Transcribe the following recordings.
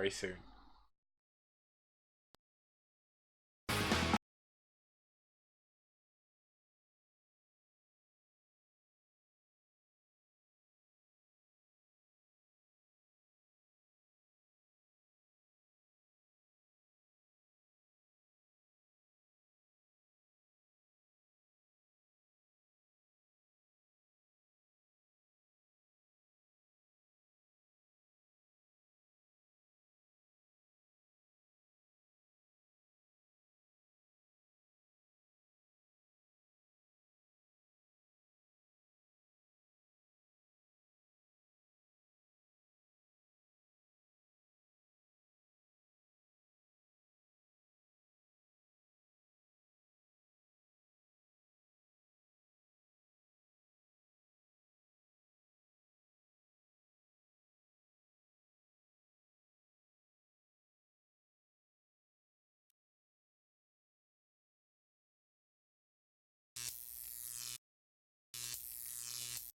very soon.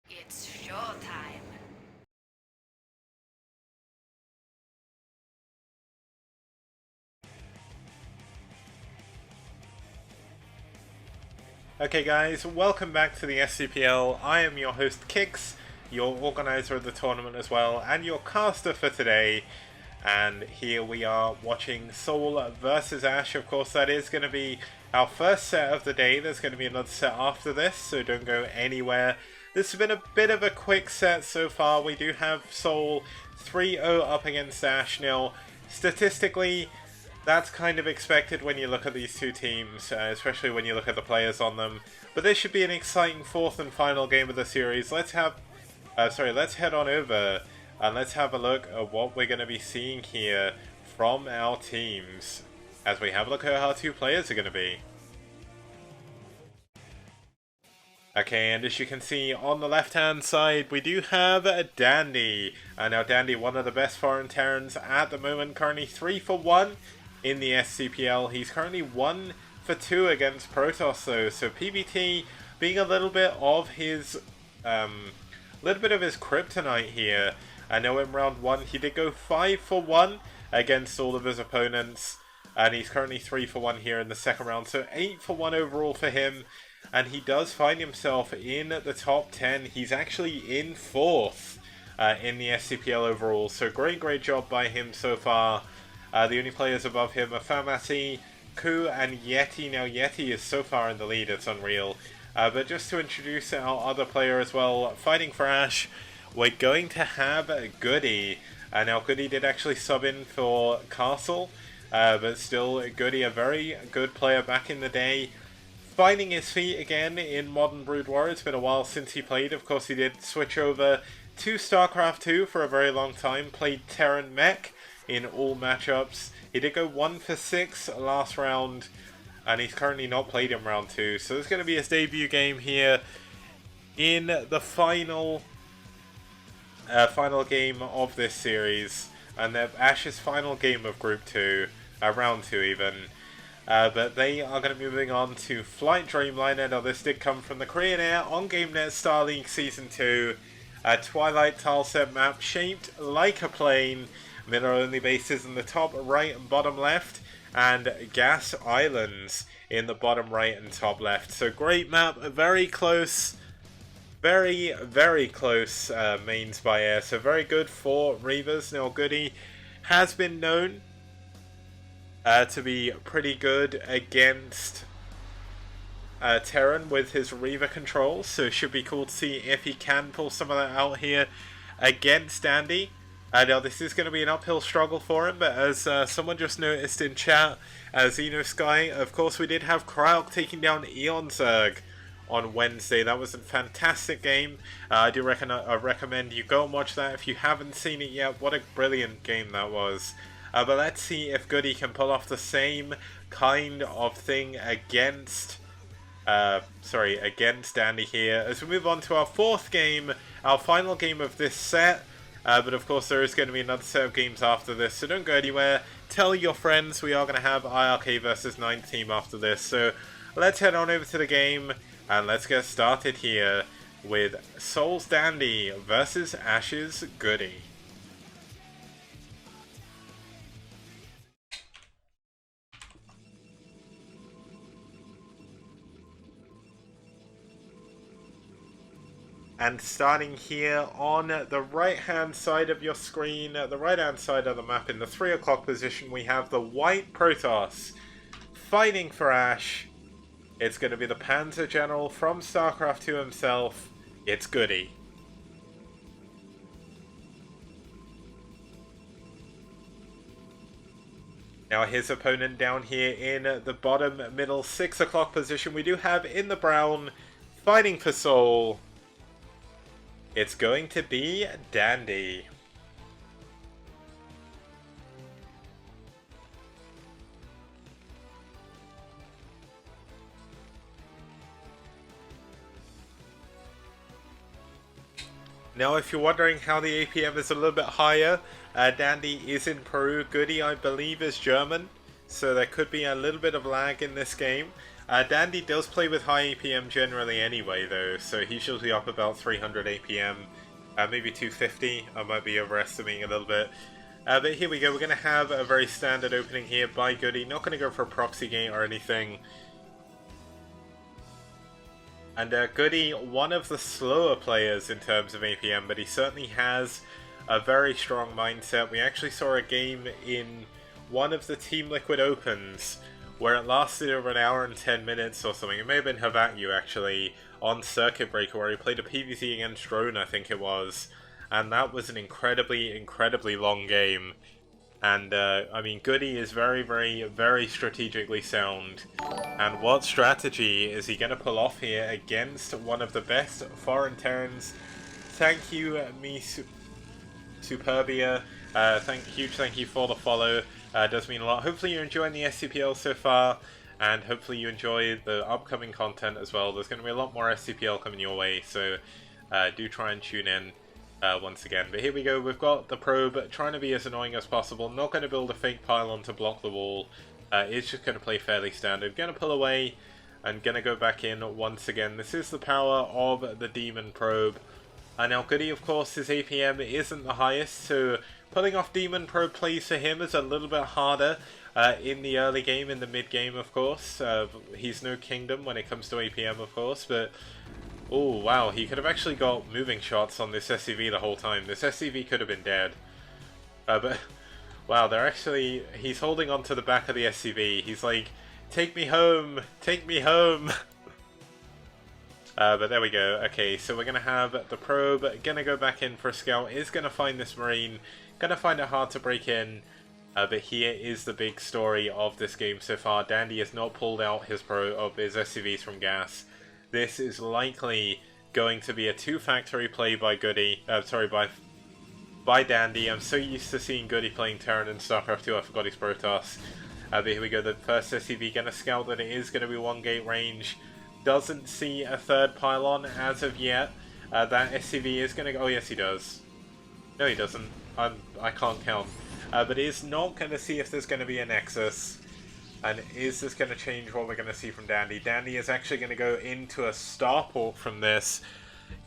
It's showtime. Okay guys, welcome back to the STPL. I am your host Kix, your organizer of the tournament as well, and your caster for today. And here we are watching SouL versus aSh. Of course, that is going to be our first set of the day. There's going to be another set after this, so don't go anywhere. This has been a bit of a quick set so far. We do have SouL 3-0 up against aSh. Now, statistically, that's kind of expected when you look at these two teams, especially when you look at the players on them. But this should be an exciting fourth and final game of the series. Let's head on over and let's have a look at what we're going to be seeing here from our teams as we have a look at how two players are going to be. Okay, and as you can see on the left hand side we do have Dandy. Now Dandy, one of the best foreign Terrans at the moment, currently 3 for 1 in the STPL. He's currently 1 for 2 against Protoss though, so PvT being a little bit of his kryptonite here. I know in round 1 he did go 5 for 1 against all of his opponents, and he's currently 3 for 1 here in the second round, so 8 for 1 overall for him, and he does find himself in the top 10. He's actually in 4th in the STPL overall, so great job by him so far. The only players above him are Famasi, Ku, and Yeti. Now Yeti is so far in the lead, it's unreal. But just to introduce our other player as well, fighting for aSh, we're going to have Goody. Now Goody did actually sub in for Castle, but still Goody, a very good player back in the day. Finding his feet again in Modern Brood War. It's been a while since he played. Of course he did switch over to StarCraft 2 for a very long time, played Terran Mech in all matchups. He did go 1 for 6 last round, and he's currently not played in round 2. So this is going to be his debut game here in the final game of this series, and aSh's final game of Group 2, round 2 even. But they are going to be moving on to Flight-Dreamliner. Now this did come from the Korean Air on GameNet Star League Season 2. A Twilight tileset map shaped like a plane. Mineral-only bases in the top right and bottom left, and gas islands in the bottom right and top left. So great map, very close, very close mains by air. So very good for Reavers. Now Goody has been known to be pretty good against Terran with his Reaver controls, so it should be cool to see if he can pull some of that out here against Dandy. Now this is going to be an uphill struggle for him, but as someone just noticed in chat, Xenosky, of course we did have Kryok taking down Eon Zerg on Wednesday. That was a fantastic game. I do recommend you go and watch that if you haven't seen it yet. What a brilliant game that was. But let's see if Goody can pull off the same kind of thing against Dandy here, as we move on to our fourth game, our final game of this set. But of course there is going to be another set of games after this, so don't go anywhere. Tell your friends we are going to have IRK versus 9th team after this. So let's head on over to the game and let's get started here with SouL's Dandy versus aSh's Goody. And starting here on the right hand side of your screen, the right hand side of the map in the 3 o'clock position, we have the white Protoss fighting for aSh. It's going to be the Panzer General from StarCraft 2 himself. It's Goody. Now his opponent down here in the bottom middle 6 o'clock position, we do have in the brown, fighting for SouL. It's going to be Dandy. Now if you're wondering how the APM is a little bit higher, Dandy is in Peru, Goody I believe is German, so there could be a little bit of lag in this game. Dandy does play with high APM generally anyway though, so he's usually up about 300 APM, maybe 250, I might be overestimating a little bit. But here we go, we're going to have a very standard opening here by Goody, not going to go for a proxy gate or anything. And Goody, one of the slower players in terms of APM, but he certainly has a very strong mindset. We actually saw a game in one of the Team Liquid Opens where it lasted over an hour and 10 minutes or something. It may have been Havaku actually, on Circuit Breaker, where he played a PvZ against Drone, I think it was. And that was an incredibly long game. And, I mean, Goody is very strategically sound. And what strategy is he going to pull off here against one of the best foreign Terrans? Thank you, Superbia. Huge thank you for the follow. Does mean a lot. Hopefully you're enjoying the STPL so far, and hopefully you enjoy the upcoming content as well. There's going to be a lot more STPL coming your way, so do try and tune in once again. But here we go, we've got the probe trying to be as annoying as possible. Not going to build a fake pylon to block the wall. It's just going to play fairly standard. Going to pull away and going to go back in once again. This is the power of the Demon Probe. Now Goody, of course, his APM isn't the highest, so pulling off Demon Probe plays for him is a little bit harder in the early game, in the mid game, of course. He's no kingdom when it comes to APM, of course, but oh wow, he could have actually got moving shots on this SCV the whole time. This SCV could have been dead. But wow, he's holding on to the back of the SCV. He's like, take me home, take me home. But there we go. Okay, so we're going to have the probe, going to go back in for a scout, is going to find this marine, going to find it hard to break in, but here is the big story of this game so far. Dandy has not pulled out his SCVs from gas. This is likely going to be a two-factory play by Goody, by Dandy. I'm so used to seeing Goody playing Terran in StarCraft 2, I forgot his Protoss. But here we go, the first SCV going to scout that it is going to be 1 gate range. Doesn't see a third pylon as of yet. That SCV is going to go... Oh, yes, he does. No, he doesn't. I can't count. But is not going to see if there's going to be a Nexus. And is this going to change what we're going to see from Dandy? Dandy is actually going to go into a starport from this.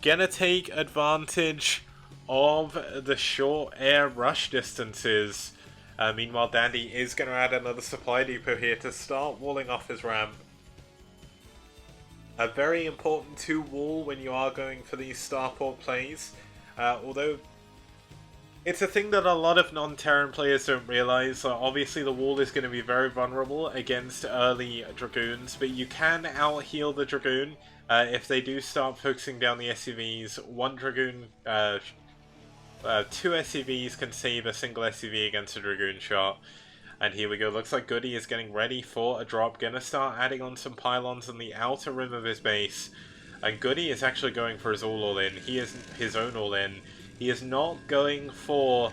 Going to take advantage of the short air rush distances. Meanwhile, Dandy is going to add another supply depot here to start walling off his ramp. A very important to wall when you are going for these starport plays. Although it's a thing that a lot of non-Terran players don't realise. Obviously the wall is going to be very vulnerable against early Dragoons, but you can out-heal the Dragoon if they do start focusing down the SCVs. One Dragoon, 2 SCVs can save a single SCV against a Dragoon shot. And here we go, looks like Goody is getting ready for a drop, gonna start adding on some pylons on the outer rim of his base. And Goody is actually going for his all-in, he is his own all-in. He is not going for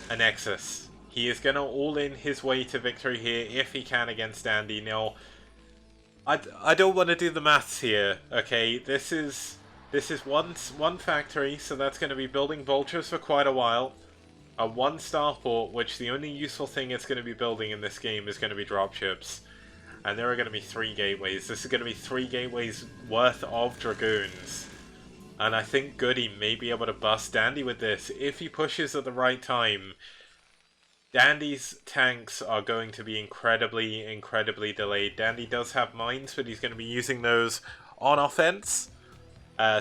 a Nexus. He is gonna all-in his way to victory here if he can against Dandy. Now, I don't want to do the maths here, okay? This is one factory, so that's going to be building vultures for quite a while. A 1 starport, which the only useful thing it's going to be building in this game is going to be dropships. And there are going to be 3 gateways. This is going to be 3 gateways worth of Dragoons. And I think Goody may be able to bust Dandy with this if he pushes at the right time. Dandy's tanks are going to be incredibly delayed. Dandy does have mines, but he's going to be using those on offense.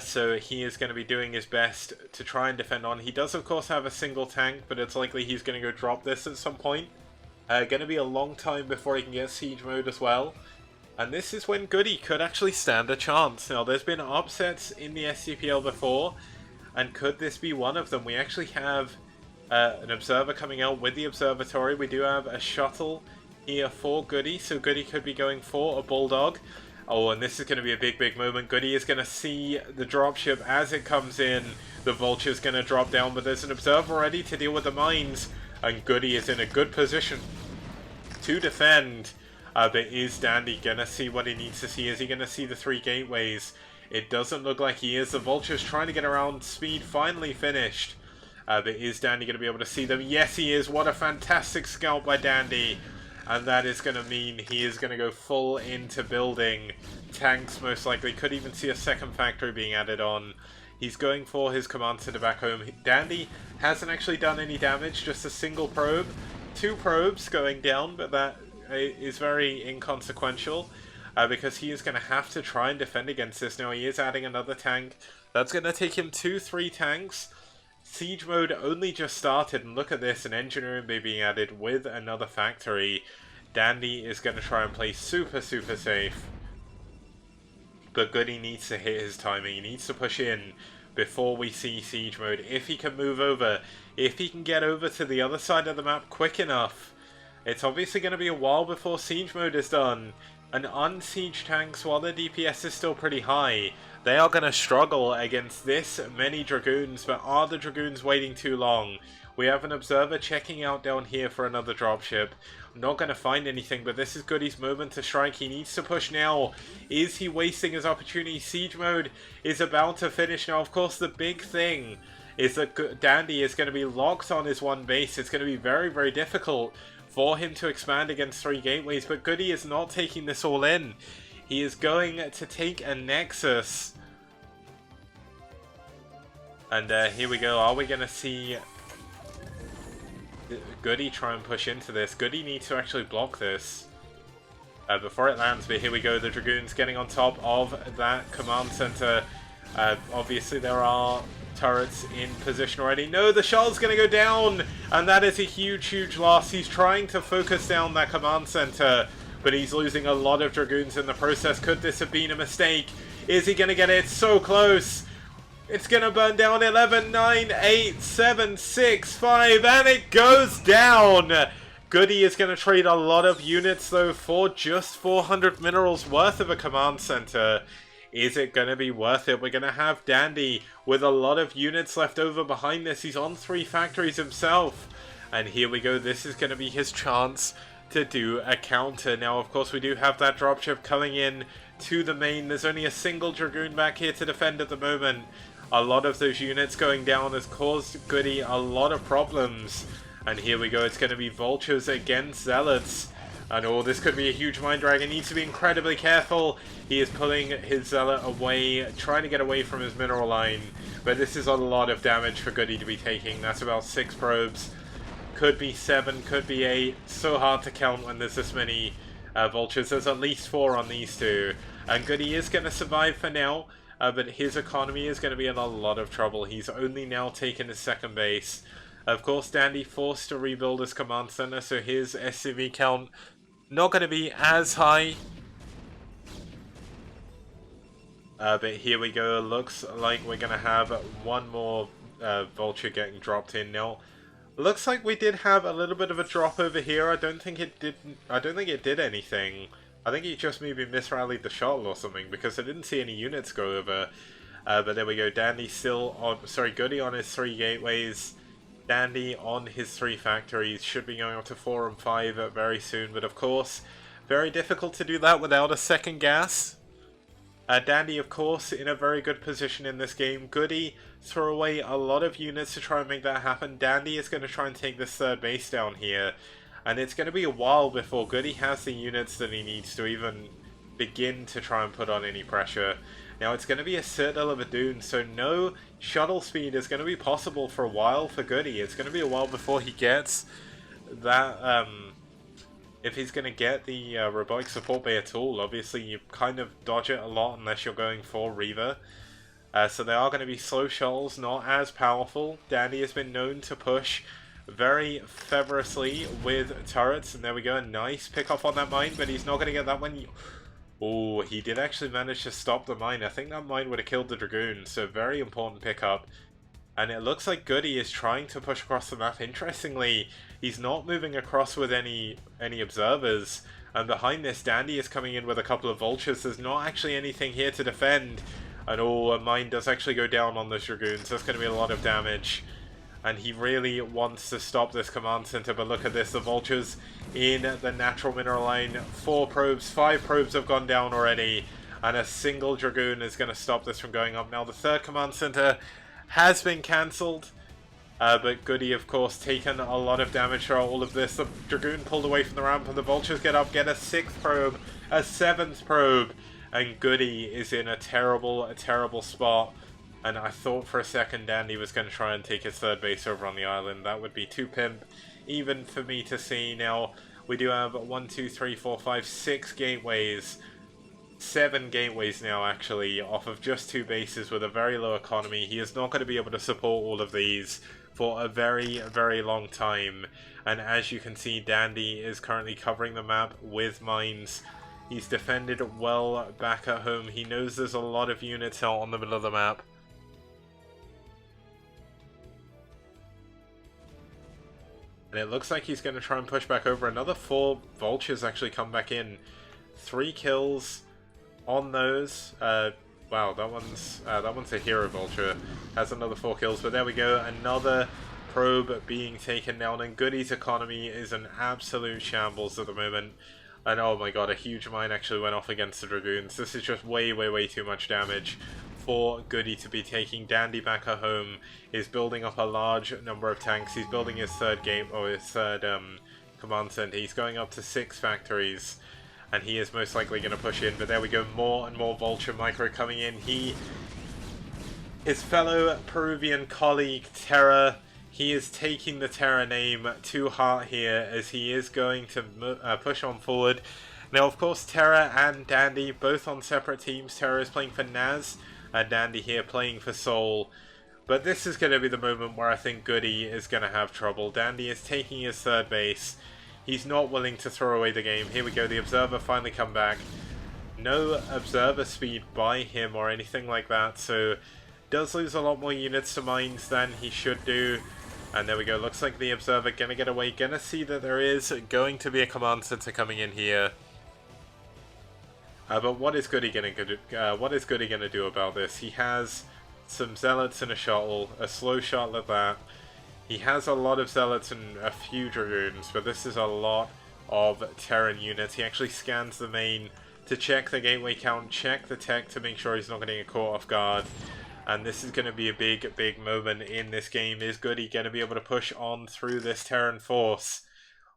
So he is going to be doing his best to try and defend on. He does, of course, have a single tank, but it's likely he's going to go drop this at some point. Going to be a long time before he can get siege mode as well. And this is when Goody could actually stand a chance. Now, there's been upsets in the STPL before, and could this be one of them? We actually have an observer coming out with the observatory. We do have a shuttle here for Goody, so Goody could be going for a bulldog. Oh, and this is going to be a big, big moment. Goody is going to see the dropship as it comes in. The vulture's going to drop down, but there's an observer ready to deal with the mines. And Goody is in a good position to defend. But is Dandy going to see what he needs to see? Is he going to see the 3 gateways? It doesn't look like he is. The vulture's trying to get around. Speed finally finished. But is Dandy going to be able to see them? Yes, he is. What a fantastic scout by Dandy. And that is going to mean he is going to go full into building tanks, most likely. Could even see a second factory being added on. He's going for his command center back home. Dandy hasn't actually done any damage, just a single probe. 2 probes going down, but that is very inconsequential. Because he is going to have to try and defend against this. Now he is adding another tank. That's going to take him 2-3 tanks. Siege mode only just started, and look at this, an engineering bay being added with another factory. Dandy is going to try and play super, super safe. But Goody needs to hit his timing. He needs to push in before we see siege mode. If he can move over, if he can get over to the other side of the map quick enough, it's obviously going to be a while before siege mode is done. And unsieged tanks, while their DPS is still pretty high, they are going to struggle against this many Dragoons. But are the Dragoons waiting too long? We have an observer checking out down here for another dropship. Not going to find anything, but this is Goody's moment to strike. He needs to push now. Is he wasting his opportunity? Siege mode is about to finish now. Of course, the big thing is that Dandy is going to be locked on his one base. It's going to be very, very difficult for him to expand against 3 gateways, but Goody is not taking this all in. He is going to take a Nexus. And here we go. Are we going to see Goody try and push into this? Goody needs to actually block this before it lands, but here we go. The Dragoons getting on top of that command center. Obviously there are turrets in position already. No, the shuttle's going to go down, and that is a huge, huge loss. He's trying to focus down that command center, but he's losing a lot of Dragoons in the process. Could this have been a mistake? Is he going to get it? It's so close. It's going to burn down. 11, 9, 8, 7, 6, 5, and it goes down. Goody is going to trade a lot of units, though, for just 400 minerals worth of a command center. Is it going to be worth it? We're going to have Dandy with a lot of units left over behind this. He's on 3 factories himself. And here we go. This is going to be his chance to do a counter. Now, of course, we do have that dropship coming in to the main. There's only a single Dragoon back here to defend at the moment. A lot of those units going down has caused Goody a lot of problems. And here we go. It's going to be Vultures against Zealots. And oh, this could be a huge Mind Dragon. Needs to be incredibly careful. He is pulling his Zealot away, trying to get away from his mineral line. But this is a lot of damage for Goody to be taking. That's about 6 probes. Could be 7, could be 8. So hard to count when there's this many Vultures. There's at least 4 on these 2. And Goody is going to survive for now. But his economy is going to be in a lot of trouble. He's only now taken his second base. Of course, Dandy forced to rebuild his command center, so his SCV count not going to be as high. But here we go. Looks like we're going to have one more Vulture getting dropped in now. Looks like we did have a little bit of a drop over here. I don't think it did anything. I think he just maybe misrallied the shuttle or something, because I didn't see any units go over. But there we go. Dandy still on. Sorry, Goody on his 3 gateways. Dandy on his 3 factories. Should be going up to 4 and 5 very soon. But of course, very difficult to do that without a second gas. Dandy, of course, in a very good position in this game. Goody throw away a lot of units to try and make that happen. Dandy is going to try and take this 3rd base down here. And it's going to be a while before Goody has the units that he needs to even begin to try and put on any pressure. Now, it's going to be a Citadel of Adun, so no shuttle speed is going to be possible for a while for Goody. It's going to be a while before he gets that, if he's going to get the robotic support bay at all. Obviously, you kind of dodge it a lot unless you're going for Reaver. So they are going to be slow shuttles, not as powerful. Dandy has been known to push very feverously with turrets, and there we go, a nice pick off on that mine, but he's not going to get that one. Oh, he did actually manage to stop the mine. I think that mine would have killed the Dragoon, so very important pickup. And it looks like Goody is trying to push across the map. Interestingly, he's not moving across with any observers. And behind this, Dandy is coming in with a couple of vultures. There's not actually anything here to defend. And oh, a mine does actually go down on those Dragoons. That's going to be a lot of damage. And he really wants to stop this command center. But look at this, the vultures in the natural mineral line. 4 probes, 5 probes have gone down already. And a single Dragoon is going to stop this from going up. Now the 3rd command center has been cancelled, but Goody, of course, taken a lot of damage throughout all of this. The Dragoon pulled away from the ramp, and the Vultures get up, get a 6th probe, a 7th probe, and Goody is in a terrible spot. And I thought for a second Dandy was going to try and take his 3rd base over on the island. That would be too pimp, even for me to see. Now, we do have 1, 2, 3, 4, 5, 6 gateways. 7 gateways now, actually, off of just 2 bases with a very low economy. He is not going to be able to support all of these for a very, very long time. And as you can see, Dandy is currently covering the map with mines. He's defended well back at home. He knows there's a lot of units out on the middle of the map. And it looks like he's going to try and push back over. Another 4 vultures actually come back in. 3 kills on those. Wow, that one's a hero vulture. Has another 4 kills, but there we go. Another probe being taken down, and Goody's economy is an absolute shambles at the moment. And oh my god, a huge mine actually went off against the Dragoons. This is just way, way, way too much damage for Goody to be taking. Dandy back at home is building up a large number of tanks. He's building his 3rd game, or his 3rd command center. He's going up to 6 factories. And he is most likely going to push in. But there we go, more and more Vulture Micro coming in. His fellow Peruvian colleague, Terra, he is taking the Terra name to heart here as he is going to push on forward. Now, of course, Terra and Dandy, both on separate teams. Terra is playing for Naz, and Dandy here playing for SouL. But this is going to be the moment where I think Goody is going to have trouble. Dandy is taking his 3rd base. He's not willing to throw away the game. Here we go, the Observer finally come back. No Observer speed by him or anything like that, so does lose a lot more units to mines than he should do. And there we go, looks like the Observer gonna get away, gonna see that there is going to be a command center coming in here. But what is Goody gonna do about this? He has some Zealots and a shuttle, a slow shuttle at that. He has a lot of Zealots and a few Dragoons, but this is a lot of Terran units. He actually scans the main to check the gateway count, check the tech to make sure he's not going to get caught off guard. And this is going to be a big, big moment in this game. Is Goody going to be able to push on through this Terran force?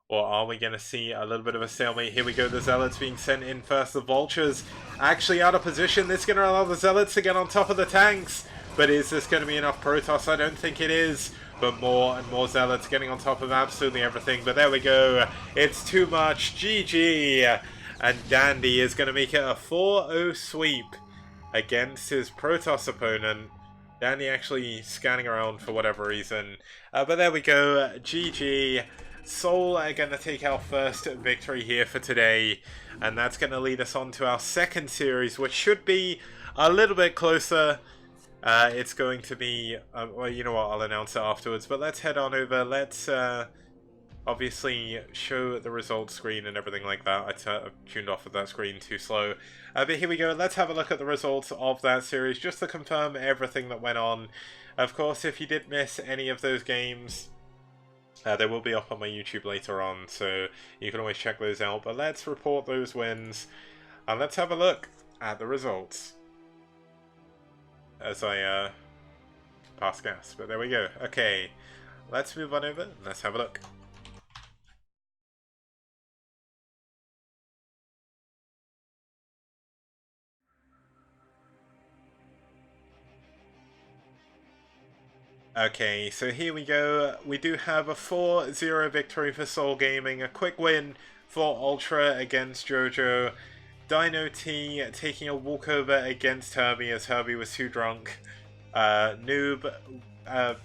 Or are we going to see a little bit of a stalemate? Here we go, the Zealots being sent in first. The Vultures actually out of position. This is going to allow the Zealots to get on top of the tanks. But is this going to be enough Protoss? I don't think it is. But more and more Zealots getting on top of absolutely everything. But there we go. It's too much. GG. And Dandy is going to make it a 4-0 sweep against his Protoss opponent. Dandy actually scanning around for whatever reason. But there we go. GG. SouL are going to take our first victory here for today. And that's going to lead us on to our 2nd series, which should be a little bit closer. It's going to be, well, you know what, I'll announce it afterwards, but let's head on over. Let's obviously show the results screen and everything like that. I tuned off of that screen too slow. But here we go, let's have a look at the results of that series, just to confirm everything that went on. Of course, if you did miss any of those games, they will be up on my YouTube later on, so you can always check those out. But let's report those wins, and let's have a look at the results as I pass gas. But there we go. Okay, let's move on over and let's have a look. Okay, so here we go. We do have a 4-0 victory for SouL Gaming. A quick win for Ultra against Jojo. Dino T taking a walkover against Herbie as Herbie was too drunk. Noob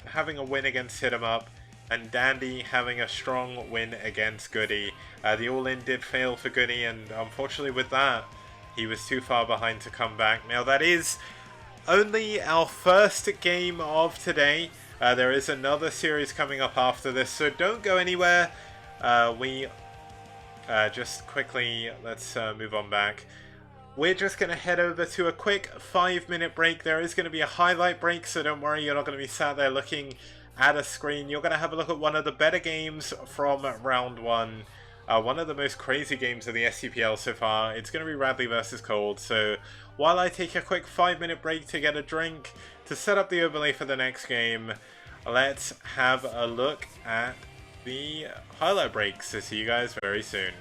having a win against Hit 'em Up. And Dandy having a strong win against Goody. The all-in did fail for Goody, and unfortunately with that, he was too far behind to come back. Now that is only our first game of today. There is another series coming up after this, so don't go anywhere. Just quickly, let's move on back. We're just going to head over to a quick 5-minute break. There is going to be a highlight break, so don't worry, you're not going to be sat there looking at a screen. You're going to have a look at one of the better games from round 1. One of the most crazy games of the STPL so far. It's going to be Radley versus Cold. So while I take a quick 5-minute break to get a drink, to set up the overlay for the next game, let's have a look at the highlight breaks. So see you guys very soon.